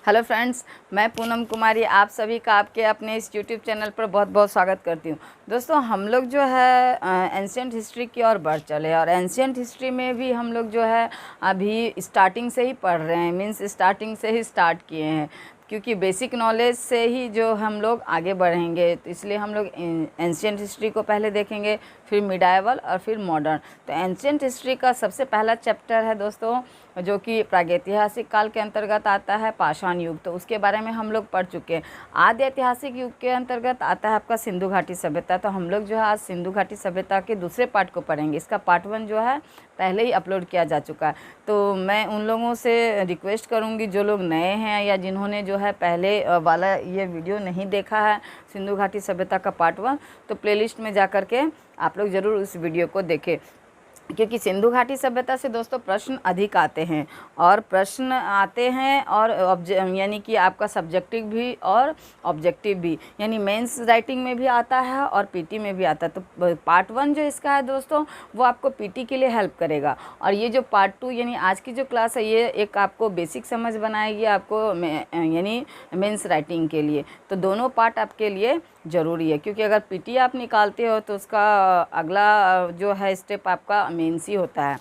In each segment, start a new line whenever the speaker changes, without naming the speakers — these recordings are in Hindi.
हेलो फ्रेंड्स, मैं पूनम कुमारी आप सभी का आपके अपने इस यूट्यूब चैनल पर बहुत बहुत स्वागत करती हूँ। दोस्तों, हम लोग जो है एंशिएंट हिस्ट्री की ओर बढ़ चले और एंशिएंट हिस्ट्री में भी हम लोग जो है अभी स्टार्टिंग से ही पढ़ रहे हैं, मीन्स स्टार्टिंग से ही स्टार्ट किए हैं, क्योंकि बेसिक नॉलेज से ही जो हम लोग आगे बढ़ेंगे। तो इसलिए हम लोग एंशिएंट हिस्ट्री को पहले देखेंगे, फिर मिडाइवल और फिर मॉडर्न। तो एंशिएंट हिस्ट्री का सबसे पहला चैप्टर है दोस्तों, जो कि प्रागैतिहासिक काल के अंतर्गत आता है, पाषाण युग। तो उसके बारे में हम लोग पढ़ चुके हैं। आद्य ऐतिहासिक युग के अंतर्गत आता है आपका सिंधु घाटी सभ्यता। तो हम लोग जो है आज सिंधु घाटी सभ्यता के दूसरे पार्ट को पढ़ेंगे। इसका पार्ट 1 जो है पहले ही अपलोड किया जा चुका है। तो मैं उन लोगों से रिक्वेस्ट करूंगी जो लोग नए हैं या जिन्होंने जो है पहले वाला ये वीडियो नहीं देखा है सिंधु घाटी सभ्यता का पार्ट 1, तो प्लेलिस्ट में जा कर के आप लोग ज़रूर उस वीडियो को देखें, क्योंकि सिंधु घाटी सभ्यता से दोस्तों प्रश्न अधिक आते हैं और प्रश्न आते हैं और यानी कि आपका सब्जेक्टिव भी और ऑब्जेक्टिव भी, यानी मेंस राइटिंग में भी आता है और पीटी में भी आता है। तो पार्ट 1 जो इसका है दोस्तों, वो आपको पीटी के लिए हेल्प करेगा, और ये जो पार्ट 2 यानी आज की जो क्लास है, ये एक आपको बेसिक समझ बनाएगी आपको यानी मेंस राइटिंग के लिए। तो दोनों पार्ट आपके लिए ज़रूरी है, क्योंकि अगर पीटी आप निकालते हो तो उसका अगला जो है स्टेप आपका मेंस ही होता है।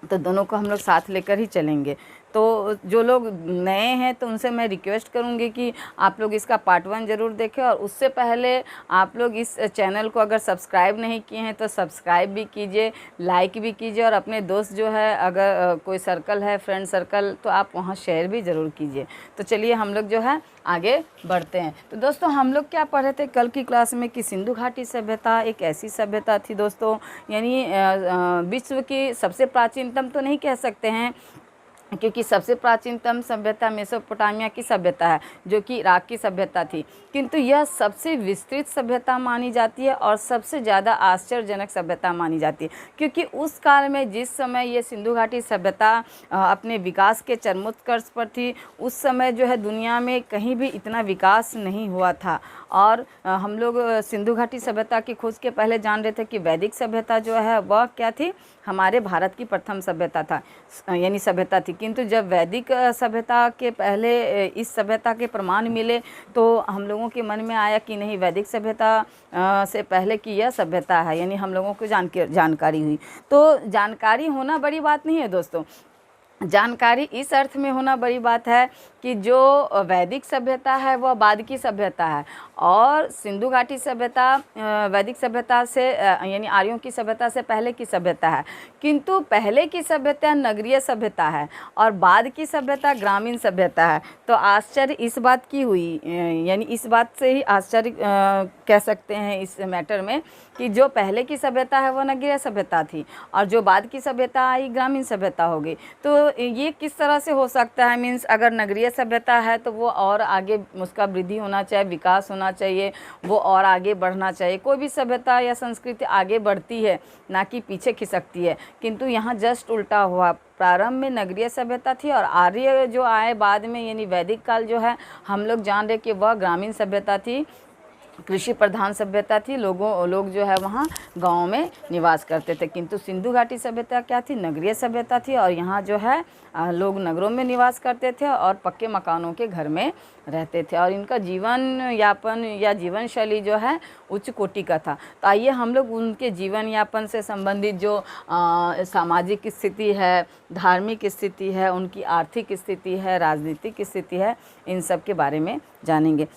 तो दोनों को हम लोग साथ लेकर ही चलेंगे। तो जो लोग नए हैं तो उनसे मैं रिक्वेस्ट करूंगी कि आप लोग इसका पार्ट 1 ज़रूर देखें, और उससे पहले आप लोग इस चैनल को अगर सब्सक्राइब नहीं किए हैं तो सब्सक्राइब भी कीजिए, लाइक भी कीजिए, और अपने दोस्त जो है अगर कोई सर्कल है, फ्रेंड सर्कल, तो आप वहाँ शेयर भी ज़रूर कीजिए। तो चलिए हम लोग जो है आगे बढ़ते हैं। तो दोस्तों, हम लोग क्या पढ़े थे कल की क्लास में कि सिंधु घाटी सभ्यता एक ऐसी सभ्यता थी दोस्तों, यानी विश्व की सबसे प्राचीनतम तो नहीं कह सकते हैं, क्योंकि सबसे प्राचीनतम सभ्यता मेसोपोटामिया की सभ्यता है, जो कि इराक की सभ्यता थी, किंतु यह सबसे विस्तृत सभ्यता मानी जाती है और सबसे ज़्यादा आश्चर्यजनक सभ्यता मानी जाती है, क्योंकि उस काल में जिस समय ये सिंधु घाटी सभ्यता अपने विकास के चरमोत्कर्ष पर थी, उस समय जो है दुनिया में कहीं भी इतना विकास नहीं हुआ था। और हम लोग सिंधु घाटी सभ्यता की खोज के पहले जान रहे थे कि वैदिक सभ्यता जो है वह क्या थी, हमारे भारत की प्रथम सभ्यता था, यानी सभ्यता थी। किंतु जब वैदिक सभ्यता के पहले इस सभ्यता के प्रमाण मिले तो हम लोगों के मन में आया कि नहीं, वैदिक सभ्यता से पहले की यह सभ्यता है, यानी हम लोगों को जानकारी हुई। तो जानकारी होना बड़ी बात नहीं है दोस्तों, जानकारी इस अर्थ में होना बड़ी बात है कि जो वैदिक सभ्यता है वह बाद की सभ्यता है, और सिंधु घाटी सभ्यता वैदिक सभ्यता से यानी आर्यों की सभ्यता से पहले की सभ्यता है। किंतु पहले की सभ्यता नगरीय सभ्यता है और बाद की सभ्यता ग्रामीण सभ्यता है। तो आश्चर्य इस बात की हुई, यानी इस बात से ही आश्चर्य कह सकते हैं इस मैटर में, कि जो पहले की सभ्यता है वह नगरीय सभ्यता थी और जो बाद की सभ्यता आई ग्रामीण सभ्यता हो गई। तो ये किस तरह से हो सकता है, मीन्स अगर नगरीय सभ्यता है तो वो और आगे उसका वृद्धि होना चाहिए, विकास होना चाहिए, वो और आगे बढ़ना चाहिए। कोई भी सभ्यता या संस्कृति आगे बढ़ती है, ना कि पीछे खिसकती है, किंतु यहाँ जस्ट उल्टा हुआ। प्रारंभ में नगरीय सभ्यता थी और आर्य जो आए बाद में, यानी वैदिक काल जो है, हम लोग जान रहे कि वह ग्रामीण सभ्यता थी, कृषि प्रधान सभ्यता थी। लोग जो है वहाँ गाँव में निवास करते थे। किंतु सिंधु घाटी सभ्यता क्या थी, नगरीय सभ्यता थी, और यहाँ जो है लोग नगरों में निवास करते थे और पक्के मकानों के घर में रहते थे, और इनका जीवन यापन या जीवन शैली जो है उच्च कोटि का था। तो आइए हम लोग उनके जीवन यापन से संबंधित जो सामाजिक स्थिति है, धार्मिक स्थिति है, उनकी आर्थिक स्थिति है, राजनीतिक स्थिति है, इन सब के बारे में जानेंगे।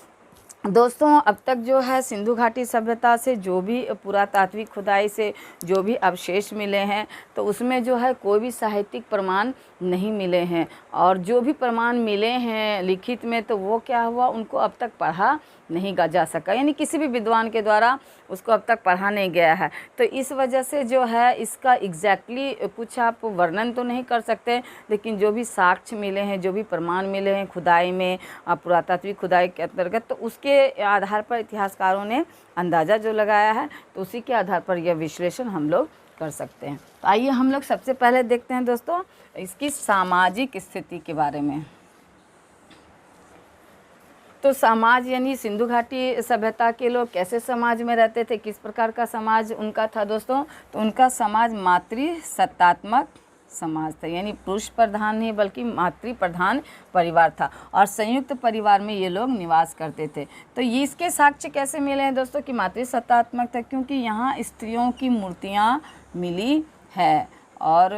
दोस्तों, अब तक जो है सिंधु घाटी सभ्यता से जो भी पुरातात्विक खुदाई से जो भी अवशेष मिले हैं, तो उसमें जो है कोई भी साहित्यिक प्रमाण नहीं मिले हैं, और जो भी प्रमाण मिले हैं लिखित में, तो वो क्या हुआ, उनको अब तक पढ़ा नहीं जा सका, यानी किसी भी विद्वान के द्वारा उसको अब तक पढ़ा नहीं गया है। तो इस वजह से जो है इसका एग्जैक्टली कुछ आप वर्णन तो नहीं कर सकते, लेकिन जो भी साक्ष्य मिले हैं, जो भी प्रमाण मिले हैं खुदाई में, पुरातात्विक खुदाई के अंतर्गत, तो उसके आधार पर इतिहासकारों ने अंदाज़ा जो लगाया है, तो उसी के आधार पर यह विश्लेषण हम लोग कर सकते हैं। तो आइए हम लोग सबसे पहले देखते हैं दोस्तों इसकी सामाजिक स्थिति के बारे में। तो समाज यानी सिंधु घाटी सभ्यता के लोग कैसे समाज में रहते थे, किस प्रकार का समाज उनका था दोस्तों। तो उनका समाज मातृ सत्तात्मक समाज था, यानी पुरुष प्रधान नहीं बल्कि मातृ प्रधान परिवार था और संयुक्त परिवार में ये लोग निवास करते थे। तो ये इसके साक्ष्य कैसे मिले हैं दोस्तों कि मातृसत्तात्मक था, क्योंकि यहाँ स्त्रियों की मूर्तियाँ मिली है और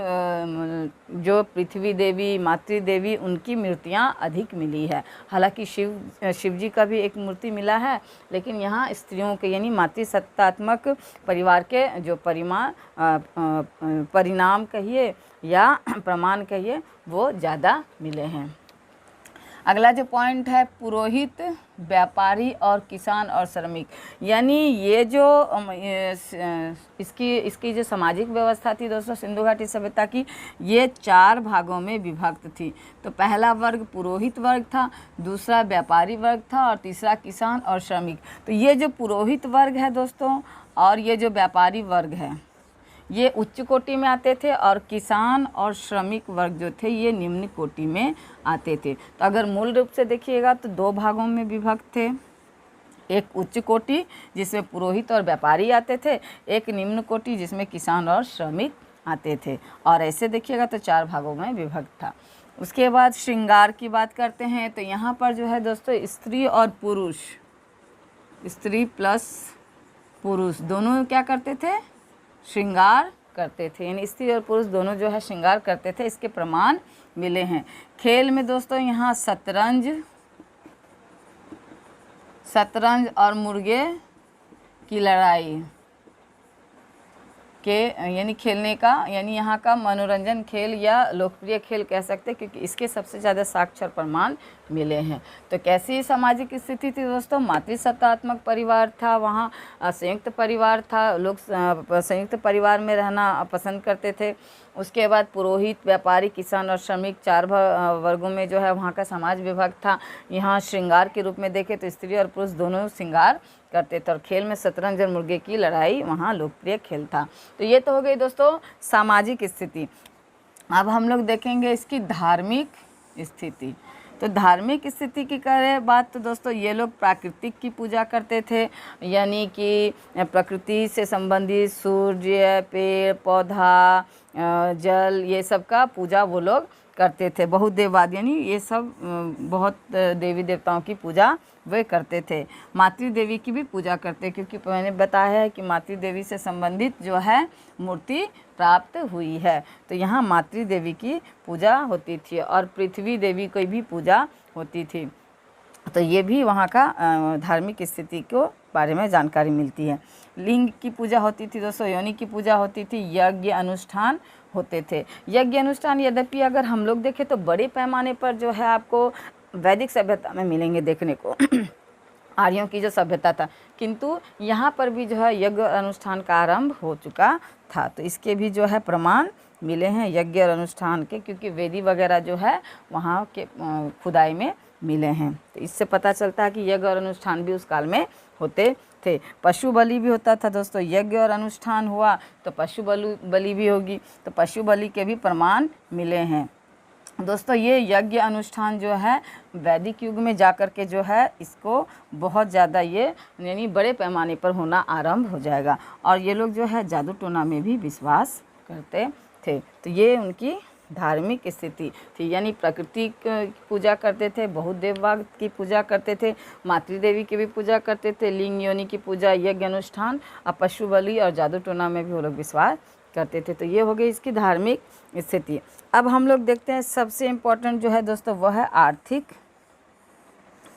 जो पृथ्वी देवी, मातृ देवी, उनकी मूर्तियाँ अधिक मिली है। हालांकि शिव जी का भी एक मूर्ति मिला है, लेकिन यहाँ स्त्रियों के यानी मातृसत्तात्मक परिवार के जो परिणाम कहिए या प्रमाण कहिए वो ज़्यादा मिले हैं। अगला जो पॉइंट है, पुरोहित, व्यापारी और किसान और श्रमिक, यानी ये जो इसकी जो सामाजिक व्यवस्था थी दोस्तों सिंधु घाटी सभ्यता की, ये 4 भागों में विभक्त थी। तो पहला वर्ग पुरोहित वर्ग था, दूसरा व्यापारी वर्ग था और तीसरा किसान और श्रमिक। तो ये जो पुरोहित वर्ग है दोस्तों और ये जो व्यापारी वर्ग है ये उच्च कोटि में आते थे और किसान और श्रमिक वर्ग जो थे ये निम्न कोटि में आते थे। तो अगर मूल रूप से देखिएगा तो 2 भागों में विभक्त थे, एक उच्च कोटि जिसमें पुरोहित और व्यापारी आते थे, एक निम्न कोटि जिसमें किसान और श्रमिक आते थे, और ऐसे देखिएगा तो 4 भागों में विभक्त था। उसके बाद श्रृंगार की बात करते हैं तो यहाँ पर जो है दोस्तों स्त्री और पुरुष, स्त्री प्लस पुरुष दोनों क्या करते थे, श्रृंगार करते थे, यानी स्त्री और पुरुष दोनों जो है श्रृंगार करते थे, इसके प्रमाण मिले हैं। खेल में दोस्तों यहाँ शतरंज और मुर्गे की लड़ाई के यानी खेलने का, यानी यहाँ का मनोरंजन खेल या लोकप्रिय खेल कह सकते हैं, क्योंकि इसके सबसे ज़्यादा साक्ष्य प्रमाण मिले हैं। तो कैसी सामाजिक स्थिति थी दोस्तों, मातृसत्तात्मक परिवार था, वहाँ संयुक्त परिवार था, लोग संयुक्त परिवार में रहना पसंद करते थे। उसके बाद पुरोहित, व्यापारी, किसान और श्रमिक 4 वर्गों में जो है वहाँ का समाज विभाग था। यहाँ श्रृंगार के रूप में देखें तो स्त्री और पुरुष दोनों श्रृंगार करते थे और खेल में शतरंज और मुर्गे की लड़ाई वहाँ लोकप्रिय खेल था। तो ये तो हो गई दोस्तों सामाजिक स्थिति। अब हम लोग देखेंगे इसकी धार्मिक स्थिति। तो धार्मिक स्थिति की करें बात तो दोस्तों ये लोग प्राकृतिक की पूजा करते थे, यानी कि प्रकृति से संबंधित सूर्य, पेड़ पौधा, जल, ये सब का पूजा वो लोग करते थे। बहुत देववाद यानी ये सब बहुत देवी देवताओं की पूजा वे करते थे। मातृ देवी की भी पूजा करते, क्योंकि मैंने बताया है कि मातृ देवी से संबंधित जो है मूर्ति प्राप्त हुई है। तो यहाँ मातृ देवी की पूजा होती थी और पृथ्वी देवी की भी पूजा होती थी। तो ये भी वहाँ का धार्मिक स्थिति को बारे में जानकारी मिलती है। लिंग की पूजा होती थी दोस्तों, योनि की पूजा होती थी, यज्ञ अनुष्ठान होते थे। यज्ञ अनुष्ठान यद्यपि अगर हम लोग देखें तो बड़े पैमाने पर जो है आपको वैदिक सभ्यता में मिलेंगे देखने को आर्यों की जो सभ्यता था, किंतु यहाँ पर भी जो है यज्ञ अनुष्ठान का आरंभ हो चुका था। तो इसके भी जो है प्रमाण मिले हैं यज्ञ और अनुष्ठान के, क्योंकि वेदी वगैरह जो है वहाँ के खुदाई में मिले हैं। तो इससे पता चलता है कि यज्ञ और अनुष्ठान भी उस काल में होते थे। पशु बलि भी होता था दोस्तों, यज्ञ और अनुष्ठान हुआ तो पशु बलि भी होगी, तो पशु बलि के भी प्रमाण मिले हैं। दोस्तों ये यज्ञ अनुष्ठान जो है वैदिक युग में जाकर के जो है इसको बहुत ज़्यादा ये यानी बड़े पैमाने पर होना आरंभ हो जाएगा, और ये लोग जो है जादू टोना में भी विश्वास करते थे। तो ये उनकी धार्मिक स्थिति थी, यानी प्रकृति की पूजा करते थे, बहुत देववाद की पूजा करते थे, मातृ देवी की भी पूजा करते थे, लिंग योनि की पूजा, यज्ञ अनुष्ठान और पशु बलि और जादू टोना में भी वो लोग विश्वास करते थे। तो ये हो गई इसकी धार्मिक स्थिति। अब हम लोग देखते हैं सबसे इम्पोर्टेंट जो है दोस्तों वह है आर्थिक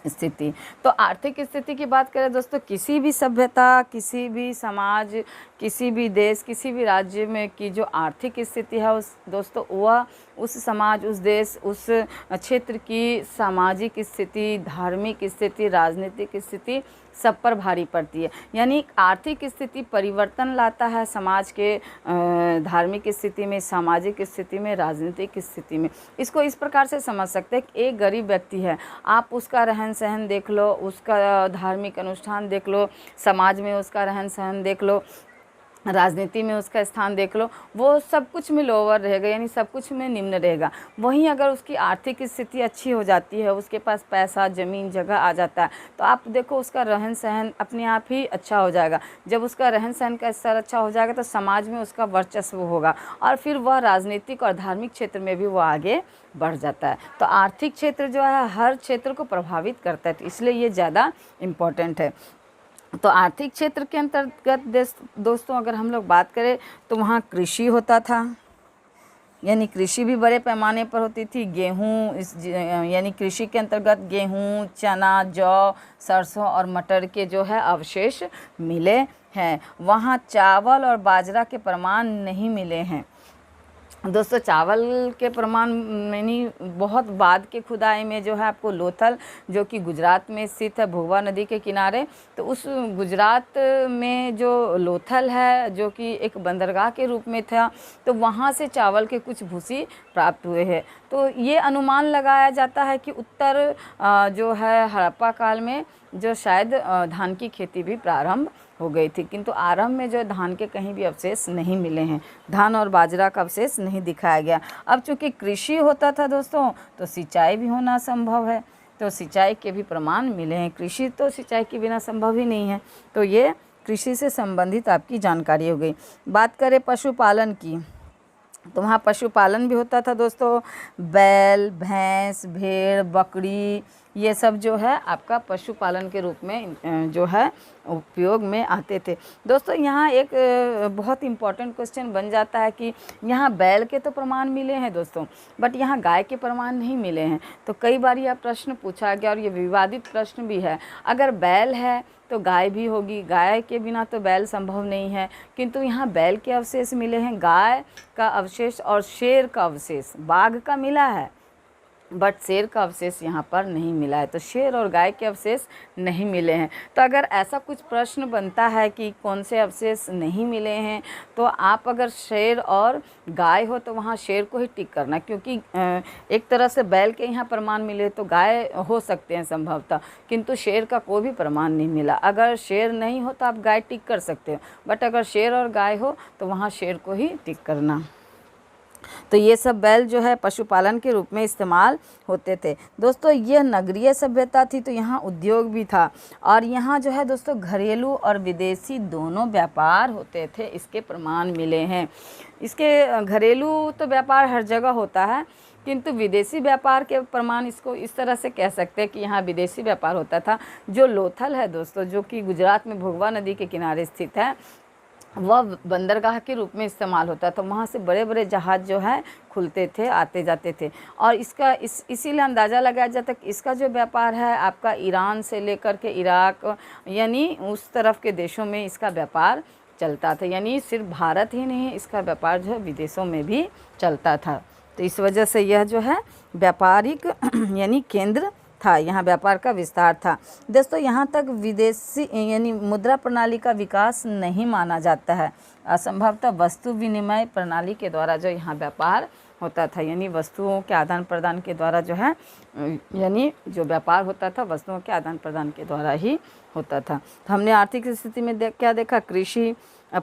स्थिति। तो आर्थिक स्थिति की बात करें दोस्तों, किसी भी सभ्यता, किसी भी समाज, किसी भी देश, किसी भी राज्य में की जो आर्थिक स्थिति है उस दोस्तों वह उस समाज, उस देश, उस क्षेत्र की सामाजिक स्थिति, धार्मिक स्थिति, राजनीतिक स्थिति सब पर भारी पड़ती है। यानी आर्थिक स्थिति परिवर्तन लाता है समाज के धार्मिक स्थिति में, सामाजिक स्थिति में, राजनीतिक स्थिति में। इसको इस प्रकार से समझ सकते हैं कि एक गरीब व्यक्ति है, आप उसका रहन सहन देख लो, उसका धार्मिक अनुष्ठान देख लो, समाज में उसका रहन सहन देख लो, राजनीति में उसका स्थान देख लो, वो सब कुछ में लोअर रहेगा, यानी सब कुछ में निम्न रहेगा। वहीं अगर उसकी आर्थिक स्थिति अच्छी हो जाती है, उसके पास पैसा ज़मीन जगह आ जाता है, तो आप देखो उसका रहन सहन अपने आप ही अच्छा हो जाएगा। जब उसका रहन सहन का स्तर अच्छा हो जाएगा तो समाज में उसका वर्चस्व होगा और फिर वह राजनीतिक और धार्मिक क्षेत्र में भी वो आगे बढ़ जाता है। तो आर्थिक क्षेत्र जो है हर क्षेत्र को प्रभावित करता है, तो इसलिए ये ज़्यादा इम्पोर्टेंट है। तो आर्थिक क्षेत्र के अंतर्गत दोस्तों अगर हम लोग बात करें तो वहाँ कृषि होता था, यानी कृषि भी बड़े पैमाने पर होती थी। गेहूँ यानी कृषि के अंतर्गत गेहूँ, चना, जौ, सरसों और मटर के जो है अवशेष मिले हैं। वहाँ चावल और बाजरा के प्रमाण नहीं मिले हैं। दोस्तों चावल के प्रमाण यानी बहुत बाद के खुदाई में जो है आपको लोथल, जो कि गुजरात में स्थित है भोगवा नदी के किनारे, तो उस गुजरात में जो लोथल है जो कि एक बंदरगाह के रूप में था, तो वहाँ से चावल के कुछ भूसी प्राप्त हुए हैं। तो ये अनुमान लगाया जाता है कि उत्तर जो है हड़प्पा काल में जो शायद धान की खेती भी प्रारंभ हो गई थी, किंतु आरंभ में जो धान के कहीं भी अवशेष नहीं मिले हैं, धान और बाजरा का अवशेष नहीं दिखाया गया। अब चूंकि कृषि होता था दोस्तों, तो सिंचाई भी होना संभव है, तो सिंचाई के भी प्रमाण मिले हैं। कृषि तो सिंचाई के बिना संभव ही नहीं है। तो ये कृषि से संबंधित आपकी जानकारी हो गई। बात करें पशुपालन की, तो वहाँ पशुपालन भी होता था दोस्तों। बैल, भैंस, भेड़, बकरी, ये सब जो है आपका पशुपालन के रूप में जो है उपयोग में आते थे। दोस्तों यहाँ एक बहुत इम्पॉर्टेंट क्वेश्चन बन जाता है कि यहाँ बैल के तो प्रमाण मिले हैं दोस्तों, बट यहाँ गाय के प्रमाण नहीं मिले हैं। तो कई बार यह प्रश्न पूछा गया और ये विवादित प्रश्न भी है। अगर बैल है तो गाय भी होगी, गाय के बिना तो बैल संभव नहीं है, किंतु यहाँ बैल के अवशेष मिले हैं, गाय का अवशेष और शेर का अवशेष, बाघ का मिला है बट शेर का अवशेष यहाँ पर नहीं मिला है। तो शेर और गाय के अवशेष नहीं मिले हैं। तो अगर ऐसा कुछ प्रश्न बनता है कि कौन से अवशेष नहीं मिले हैं, तो आप अगर शेर और गाय हो तो वहाँ शेर को ही टिक करना, क्योंकि एक तरह से बैल के यहाँ प्रमाण मिले तो गाय हो सकते हैं संभवतः, किंतु शेर का कोई भी प्रमाण नहीं मिला। अगर शेर नहीं हो तो आप गाय टिक कर सकते हो, बट अगर शेर और गाय हो तो वहाँ शेर को ही टिक करना। तो ये सब बैल जो है पशुपालन के रूप में इस्तेमाल होते थे। दोस्तों ये नगरीय सभ्यता थी, तो यहाँ उद्योग भी था और यहाँ जो है दोस्तों घरेलू और विदेशी दोनों व्यापार होते थे, इसके प्रमाण मिले हैं। इसके घरेलू तो व्यापार हर जगह होता है, किंतु विदेशी व्यापार के प्रमाण इसको इस तरह से कह सकते हैं कि यहाँ विदेशी व्यापार होता था। जो लोथल है दोस्तों, जो कि गुजरात में भोगवा नदी के किनारे स्थित है, वह बंदरगाह के रूप में इस्तेमाल होता था। वहाँ से बड़े बड़े जहाज़ जो है खुलते थे, आते जाते थे। और इसका इसीलिए अंदाज़ा लगाया जाता है कि इसका जो व्यापार है आपका ईरान से लेकर के इराक यानी उस तरफ के देशों में इसका व्यापार चलता था। यानी सिर्फ भारत ही नहीं, इसका व्यापार जो है विदेशों में भी चलता था। तो इस वजह से यह जो है व्यापारिक यानी केंद्र था, यहाँ व्यापार का विस्तार था। दोस्तों यहाँ तक विदेशी यानी मुद्रा प्रणाली का विकास नहीं माना जाता है। असंभवतः वस्तु विनिमय प्रणाली के द्वारा जो यहाँ व्यापार होता था, यानी वस्तुओं के आदान प्रदान के द्वारा जो है यानी जो व्यापार होता था वस्तुओं के आदान प्रदान के द्वारा ही होता था। तो हमने आर्थिक स्थिति में क्या देखा? कृषि,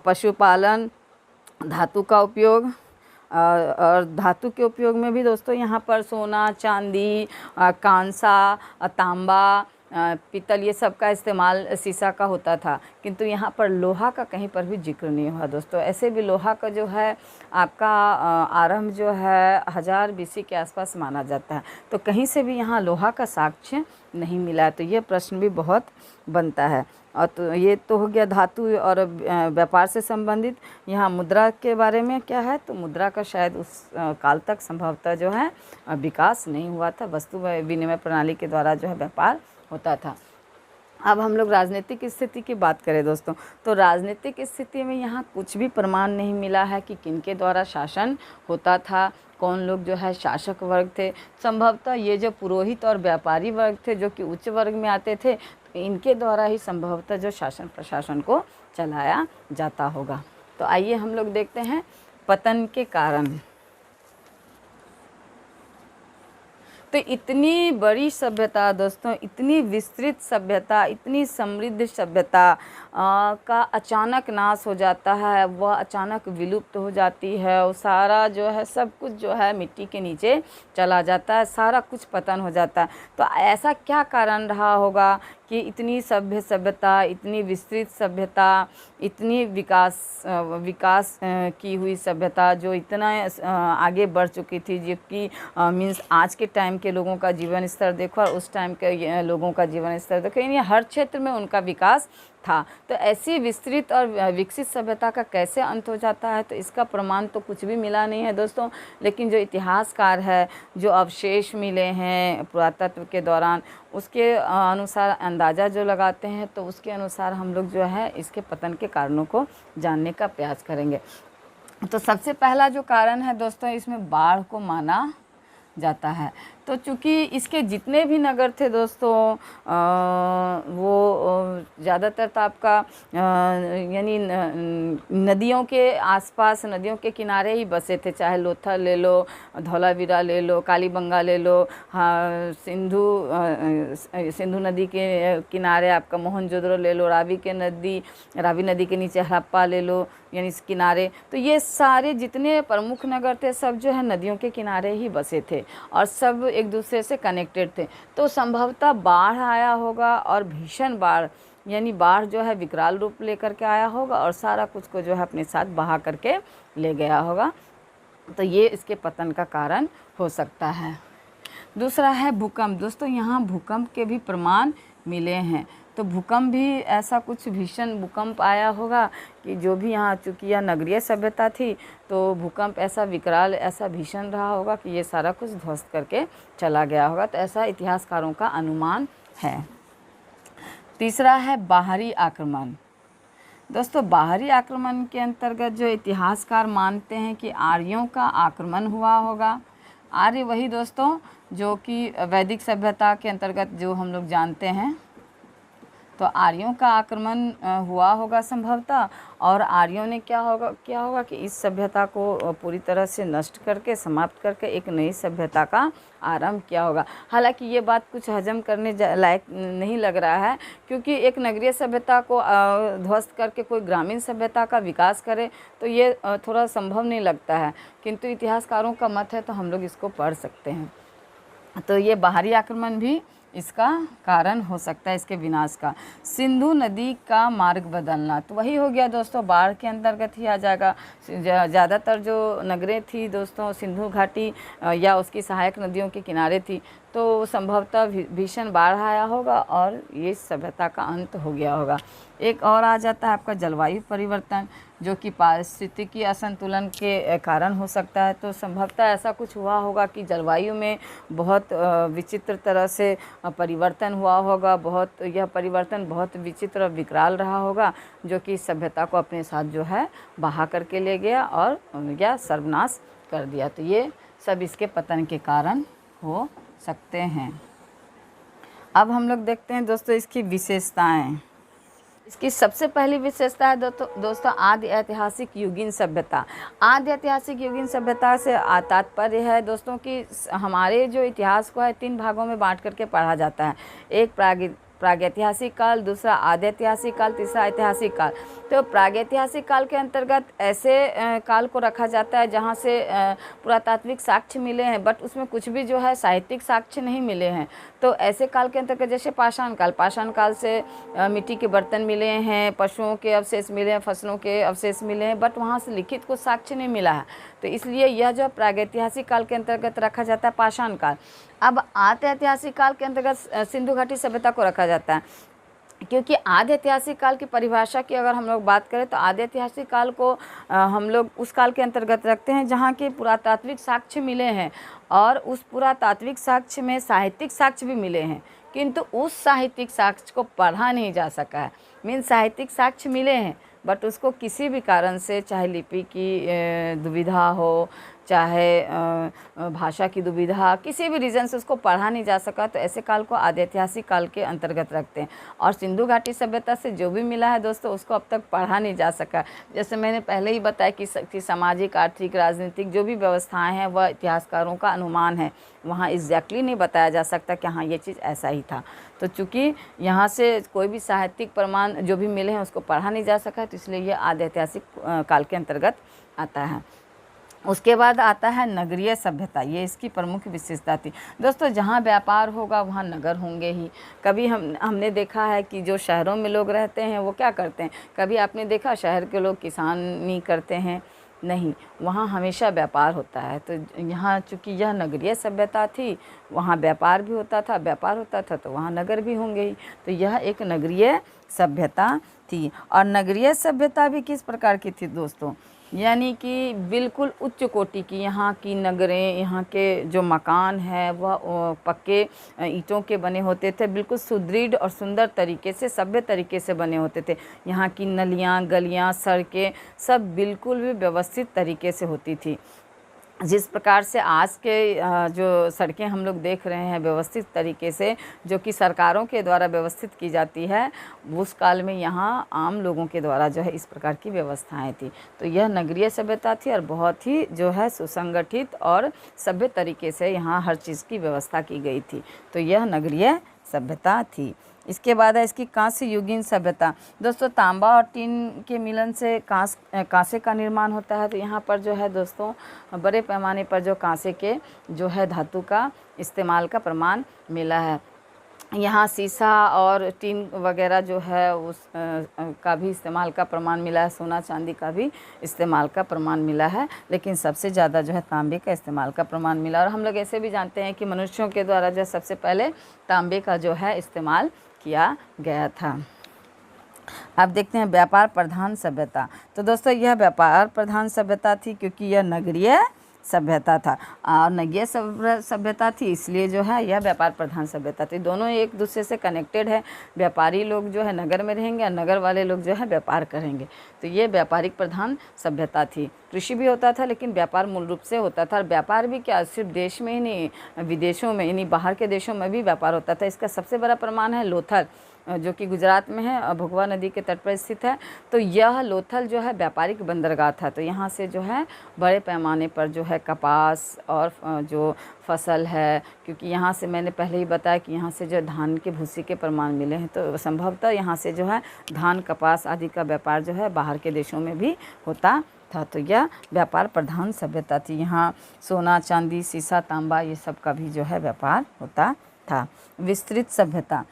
पशुपालन, धातु का उपयोग, और धातु के उपयोग में भी दोस्तों यहाँ पर सोना, चांदी, कांसा, तांबा, पीतल, ये सब का इस्तेमाल शीशा का होता था, किंतु यहाँ पर लोहा का कहीं पर भी जिक्र नहीं हुआ दोस्तों। ऐसे भी लोहा का जो है आपका आरंभ जो है 1000 BC के आसपास माना जाता है, तो कहीं से भी यहाँ लोहा का साक्ष्य नहीं मिला है। तो ये प्रश्न भी बहुत बनता है। और तो ये तो हो गया धातु और व्यापार से संबंधित। यहाँ मुद्रा के बारे में क्या है, तो मुद्रा का शायद उस काल तक संभवतः जो है विकास नहीं हुआ था, वस्तु विनिमय प्रणाली के द्वारा जो है व्यापार होता था। अब हम लोग राजनीतिक स्थिति की बात करें दोस्तों, तो राजनीतिक स्थिति में यहाँ कुछ भी प्रमाण नहीं मिला है कि किनके द्वारा शासन होता था, कौन लोग जो है शासक वर्ग थे। संभवतः ये जो पुरोहित और व्यापारी वर्ग थे जो कि उच्च वर्ग में आते थे, तो इनके द्वारा ही संभवतः जो शासन प्रशासन को चलाया जाता होगा। तो आइए हम लोग देखते हैं पतन के कारण। तो इतनी बड़ी सभ्यता दोस्तों, इतनी विस्तृत सभ्यता, इतनी समृद्ध सभ्यता का अचानक नाश हो जाता है, वह अचानक विलुप्त हो जाती है। वो सारा जो है सब कुछ जो है मिट्टी के नीचे चला जाता है, सारा कुछ पतन हो जाता है। तो ऐसा क्या कारण रहा होगा कि इतनी सभ्यता, इतनी विस्तृत सभ्यता, इतनी विकास की हुई सभ्यता जो इतना आगे बढ़ चुकी थी, जबकि मीन्स आज के टाइम के लोगों का जीवन स्तर देखो और उस टाइम के लोगों का जीवन स्तर देखो, यानी हर क्षेत्र में उनका विकास था। तो ऐसी विस्तृत और विकसित सभ्यता का कैसे अंत हो जाता है, तो इसका प्रमाण तो कुछ भी मिला नहीं है दोस्तों। लेकिन जो इतिहासकार है, जो अवशेष मिले हैं पुरातत्व के दौरान, उसके अनुसार अंदाज़ा जो लगाते हैं, तो उसके अनुसार हम लोग जो है इसके पतन के कारणों को जानने का प्रयास करेंगे। तो सबसे पहला जो कारण है दोस्तों, इसमें बाढ़ को माना जाता है। तो चूँकि इसके जितने भी नगर थे दोस्तों, वो ज़्यादातर तो आपका यानी नदियों के आसपास, नदियों के किनारे ही बसे थे। चाहे लोथल ले लो, धौलावीरा ले लो, कालीबंगा ले लो, हाँ सिंधु नदी के किनारे आपका मोहनजोदड़ो ले लो, रावी नदी के नीचे हड़प्पा ले लो, यानी इस किनारे। तो ये सारे जितने प्रमुख नगर थे सब जो है नदियों के किनारे ही बसे थे और सब एक दूसरे से कनेक्टेड थे। तो संभवतः बाढ़ आया होगा और भीषण बाढ़, यानी बाढ़ जो है विकराल रूप लेकर के आया होगा और सारा कुछ को जो है अपने साथ बहा करके ले गया होगा। तो ये इसके पतन का कारण हो सकता है। दूसरा है भूकंप। दोस्तों यहाँ भूकंप के भी प्रमाण मिले हैं। तो भूकंप भी ऐसा कुछ भीषण भूकंप आया होगा कि जो भी यहाँ, चूँकि यह नगरीय सभ्यता थी, तो भूकंप ऐसा विकराल, ऐसा भीषण रहा होगा कि ये सारा कुछ ध्वस्त करके चला गया होगा। तो ऐसा इतिहासकारों का अनुमान है। तीसरा है बाहरी आक्रमण। दोस्तों बाहरी आक्रमण के अंतर्गत जो इतिहासकार मानते हैं कि आर्यों का आक्रमण हुआ होगा। आर्य वही दोस्तों जो कि वैदिक सभ्यता के अंतर्गत जो हम लोग जानते हैं, तो आर्यों का आक्रमण हुआ होगा संभवतः। और आर्यों ने क्या होगा कि इस सभ्यता को पूरी तरह से नष्ट करके, समाप्त करके एक नई सभ्यता का आरंभ किया होगा। हालांकि ये बात कुछ हजम करने लायक नहीं लग रहा है, क्योंकि एक नगरीय सभ्यता को ध्वस्त करके कोई ग्रामीण सभ्यता का विकास करे, तो ये थोड़ा संभव नहीं लगता है। किंतु इतिहासकारों का मत है, तो हम लोग इसको पढ़ सकते हैं। तो ये बाहरी आक्रमण भी इसका कारण हो सकता है, इसके विनाश का। सिंधु नदी का मार्ग बदलना, तो वही हो गया दोस्तों, बाढ़ के अंतर्गत ही आ जाएगा। ज़्यादातर जो नगरें थी दोस्तों सिंधु घाटी या उसकी सहायक नदियों के किनारे थी, तो संभवतः भीषण बाढ़ आया होगा और ये सभ्यता का अंत हो गया होगा। एक और आ जाता है आपका जलवायु परिवर्तन, जो कि पारिस्थितिकी असंतुलन के कारण हो सकता है। तो संभवतः ऐसा कुछ हुआ होगा कि जलवायु में बहुत विचित्र तरह से परिवर्तन हुआ होगा। यह परिवर्तन बहुत विचित्र और विकराल रहा होगा, जो कि सभ्यता को अपने साथ जो है बहा करके ले गया और या सर्वनाश कर दिया। तो ये सब इसके पतन के कारण हो सकते हैं। अब हम लोग देखते हैं दोस्तों इसकी विशेषताएं। इसकी सबसे पहली विशेषता है दोस्तों आदि ऐतिहासिक युगीन सभ्यता। आदि ऐतिहासिक युगीन सभ्यता से तात्पर्य है दोस्तों कि हमारे जो इतिहास को है 3 भागों में बांट करके पढ़ा जाता है। एक प्रागैतिहासिक काल, दूसरा आद्यैतिहासिक काल, तीसरा ऐतिहासिक काल। तो प्रागैतिहासिक काल के अंतर्गत ऐसे काल को रखा जाता है जहाँ से पुरातात्विक साक्ष्य मिले हैं, बट उसमें कुछ भी जो है साहित्यिक साक्ष्य नहीं मिले हैं। तो ऐसे काल के अंतर्गत जैसे पाषाण काल से मिट्टी के बर्तन मिले हैं, पशुओं के अवशेष मिले हैं, फसलों के अवशेष मिले हैं, बट वहाँ से लिखित कुछ साक्ष्य नहीं मिला है। तो इसलिए यह जो प्रागैतिहासिक काल के अंतर्गत रखा जाता है पाषाण काल। अब आद्य ऐतिहासिक काल के अंतर्गत सिंधु घाटी सभ्यता को रखा जाता है, क्योंकि आद्य ऐतिहासिक काल की परिभाषा की अगर हम लोग बात करें तो आद्य ऐतिहासिक काल को हम लोग उस काल के अंतर्गत रखते हैं जहाँ के पुरातात्विक साक्ष्य मिले हैं और उस पुरातात्विक साक्ष्य में साहित्यिक साक्ष्य भी मिले हैं, किंतु उस साहित्यिक साक्ष्य को पढ़ा नहीं जा सका है। मीन्स साहित्यिक साक्ष्य मिले हैं बट उसको किसी भी कारण से, चाहे लिपि की दुविधा हो, चाहे भाषा की दुविधा, किसी भी रीज़न से उसको पढ़ा नहीं जा सका, तो ऐसे काल को आदि ऐतिहासिक काल के अंतर्गत रखते हैं। और सिंधु घाटी सभ्यता से जो भी मिला है दोस्तों, उसको अब तक पढ़ा नहीं जा सका। जैसे मैंने पहले ही बताया कि सामाजिक, आर्थिक, राजनीतिक जो भी व्यवस्थाएं हैं वह इतिहासकारों का अनुमान है, वहाँ एग्जैक्टली नहीं बताया जा सकता कि हाँ ये चीज़ ऐसा ही था। तो चूँकि यहाँ से कोई भी साहित्यिक प्रमाण जो भी मिले हैं उसको पढ़ा नहीं जा सका, तो इसलिए ये आदि ऐतिहासिक काल के अंतर्गत आता है। उसके बाद आता है नगरीय सभ्यता, ये इसकी प्रमुख विशेषता थी। दोस्तों जहाँ व्यापार होगा वहाँ नगर होंगे ही। कभी हमने देखा है कि जो शहरों में लोग रहते हैं वो क्या करते हैं, कभी आपने देखा शहर के लोग किसानी करते हैं? नहीं, वहाँ हमेशा व्यापार होता है। तो यहाँ चूँकि यह नगरीय सभ्यता थी, वहाँ व्यापार भी होता था, व्यापार होता था तो वहाँ नगर भी होंगे ही। तो यह एक नगरीय सभ्यता थी। और नगरीय सभ्यता भी किस प्रकार की थी दोस्तों, यानी कि बिल्कुल उच्च कोटि की। यहाँ की नगरें, यहाँ के जो मकान है वह पक्के ईंटों के बने होते थे, बिल्कुल सुदृढ़ और सुंदर तरीके से, सभ्य तरीके से बने होते थे। यहाँ की नलियाँ, गलियाँ, सड़कें सब बिल्कुल भी व्यवस्थित तरीके से होती थी। जिस प्रकार से आज के जो सड़कें हम लोग देख रहे हैं व्यवस्थित तरीके से, जो कि सरकारों के द्वारा व्यवस्थित की जाती है, उस काल में यहाँ आम लोगों के द्वारा जो है इस प्रकार की व्यवस्थाएं थी। तो यह नगरीय सभ्यता थी और बहुत ही जो है सुसंगठित और सभ्य तरीके से यहाँ हर चीज़ की व्यवस्था की गई थी। तो यह नगरीय सभ्यता थी। इसके बाद है इसकी कांस्य युगीन सभ्यता। दोस्तों तांबा और टीन के मिलन से कांसे का निर्माण होता है। तो यहाँ पर जो है दोस्तों बड़े पैमाने पर जो कांसे के जो है धातु का इस्तेमाल का प्रमाण मिला है। यहाँ सीसा और टीन वगैरह जो है उस का भी इस्तेमाल का प्रमाण मिला है, सोना चांदी का भी इस्तेमाल का प्रमाण मिला है, लेकिन सबसे ज़्यादा जो है तांबे का इस्तेमाल का प्रमाण मिला। और हम लोग ऐसे भी जानते हैं कि मनुष्यों के द्वारा जो सबसे पहले तांबे का जो है इस्तेमाल किया गया था। अब देखते हैं व्यापार प्रधान सभ्यता। तो दोस्तों यह व्यापार प्रधान सभ्यता थी क्योंकि यह नगरीय सभ्यता था और नगरीय सभ्यता थी, इसलिए जो है यह व्यापार प्रधान सभ्यता थी। दोनों एक दूसरे से कनेक्टेड है। व्यापारी लोग जो है नगर में रहेंगे और नगर वाले लोग जो है व्यापार करेंगे। तो ये व्यापारिक प्रधान सभ्यता थी। कृषि भी होता था लेकिन व्यापार मूल रूप से होता था। और व्यापार भी क्या सिर्फ देश में ही नहीं, विदेशों में यानी बाहर के देशों में भी व्यापार होता था। इसका सबसे बड़ा प्रमाण है लोथल, जो कि गुजरात में है और भगवा नदी के तट पर स्थित है। तो यह लोथल जो है व्यापारिक बंदरगाह था। तो यहाँ से जो है बड़े पैमाने पर जो है कपास और जो फसल है, क्योंकि यहाँ से मैंने पहले ही बताया कि यहाँ से जो धान के भूसी के प्रमाण मिले हैं, तो संभवतः यहाँ से जो है धान, कपास आदि का व्यापार जो है बाहर के देशों में भी होता था। तो यह व्यापार प्रधान सभ्यता थी। यहाँ सोना, चांदी, सीसा, तांबा ये सब का भी जो है व्यापार होता था। विस्तृत सभ्यता।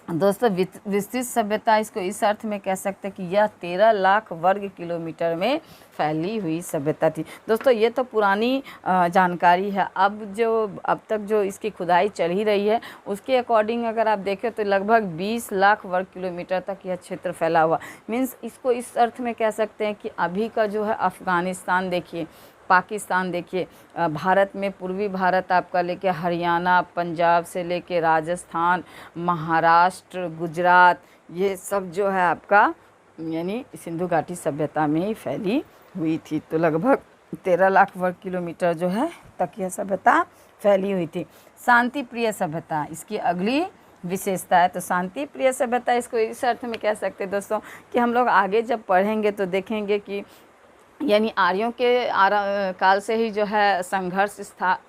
दोस्तों विस्तृत सभ्यता इसको इस अर्थ में कह सकते हैं कि यह 13 लाख वर्ग किलोमीटर में फैली हुई सभ्यता थी। दोस्तों ये तो पुरानी जानकारी है। अब तक जो इसकी खुदाई चल ही रही है उसके अकॉर्डिंग अगर आप देखें तो लगभग 20 लाख वर्ग किलोमीटर तक यह क्षेत्र फैला हुआ। मीन्स इसको इस अर्थ में कह सकते हैं कि अभी का जो है अफ़गानिस्तान देखिए, पाकिस्तान देखिए, भारत में पूर्वी भारत आपका लेके हरियाणा, पंजाब से लेके राजस्थान, महाराष्ट्र, गुजरात, ये सब जो है आपका यानी सिंधु घाटी सभ्यता में ही फैली हुई थी। तो लगभग 13 लाख वर्ग किलोमीटर जो है तक यह सभ्यता फैली हुई थी। शांति प्रिय सभ्यता इसकी अगली विशेषता है। तो शांति प्रिय सभ्यता इसको इस अर्थ में कह सकते हैं दोस्तों कि हम लोग आगे जब पढ़ेंगे तो देखेंगे कि यानी आर्यों के काल से ही जो है संघर्ष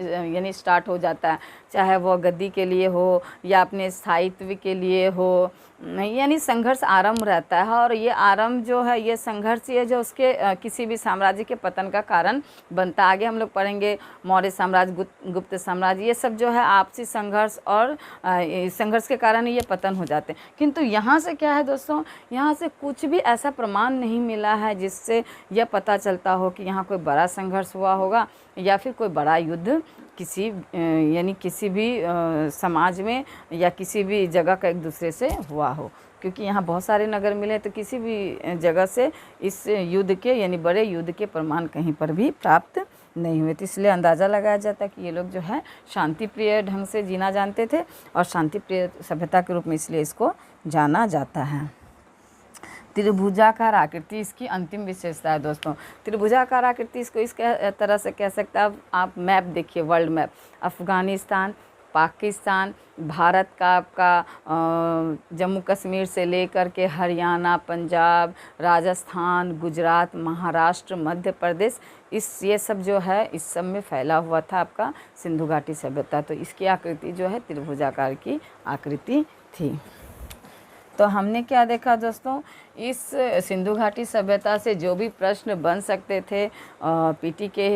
यानी स्टार्ट हो जाता है, चाहे वो गद्दी के लिए हो या अपने स्थायित्व के लिए हो, यानी संघर्ष आरंभ रहता है। और ये आरंभ जो है ये संघर्ष ये जो उसके किसी भी साम्राज्य के पतन का कारण बनता है। आगे हम लोग पढ़ेंगे मौर्य साम्राज्य, गुप्त साम्राज्य, ये सब जो है आपसी संघर्ष और संघर्ष के कारण ये पतन हो जाते हैं। किंतु यहाँ से क्या है दोस्तों, यहाँ से कुछ भी ऐसा प्रमाण नहीं मिला है जिससे यह पता चलता हो कि यहाँ कोई बड़ा संघर्ष हुआ होगा या फिर कोई बड़ा युद्ध किसी भी समाज में या किसी भी जगह का एक दूसरे से हुआ हो। क्योंकि यहाँ बहुत सारे नगर मिले तो किसी भी जगह से इस युद्ध के यानी बड़े युद्ध के प्रमाण कहीं पर भी प्राप्त नहीं हुए। तो इसलिए अंदाज़ा लगाया जाता है कि ये लोग जो है शांति प्रिय ढंग से जीना जानते थे और शांति प्रिय सभ्यता के रूप में इसलिए इसको जाना जाता है। त्रिभुजाकार आकृति इसकी अंतिम विशेषता है दोस्तों। त्रिभुजाकार आकृति इसको इस तरह से कह सकते हैं। आप मैप देखिए, वर्ल्ड मैप, अफ़गानिस्तान, पाकिस्तान, भारत का आपका जम्मू कश्मीर से लेकर के हरियाणा, पंजाब, राजस्थान, गुजरात, महाराष्ट्र, मध्य प्रदेश, ये सब जो है इस सब में फैला हुआ था आपका सिंधु घाटी सभ्यता। तो इसकी आकृति जो है त्रिभुजाकार की आकृति थी। तो हमने क्या देखा दोस्तों, इस सिंधु घाटी सभ्यता से जो भी प्रश्न बन सकते थे पीटी के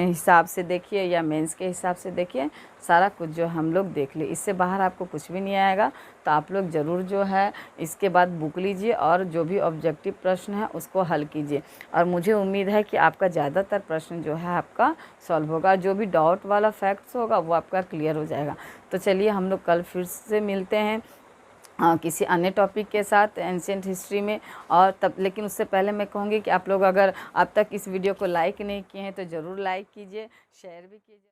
हिसाब से देखिए या मेंस के हिसाब से देखिए, सारा कुछ जो हम लोग देख लिए। इससे बाहर आपको कुछ भी नहीं आएगा। तो आप लोग ज़रूर जो है इसके बाद बुक लीजिए और जो भी ऑब्जेक्टिव प्रश्न है उसको हल कीजिए। और मुझे उम्मीद है कि आपका ज़्यादातर प्रश्न जो है आपका सॉल्व होगा। जो भी डाउट वाला फैक्ट्स होगा वो आपका क्लियर हो जाएगा। तो चलिए हम लोग कल फिर से मिलते हैं किसी अन्य टॉपिक के साथ एंशिएंट हिस्ट्री में। और तब लेकिन उससे पहले मैं कहूँगी कि आप लोग अगर अब तक इस वीडियो को लाइक नहीं किए हैं तो ज़रूर लाइक कीजिए, शेयर भी कीजिए।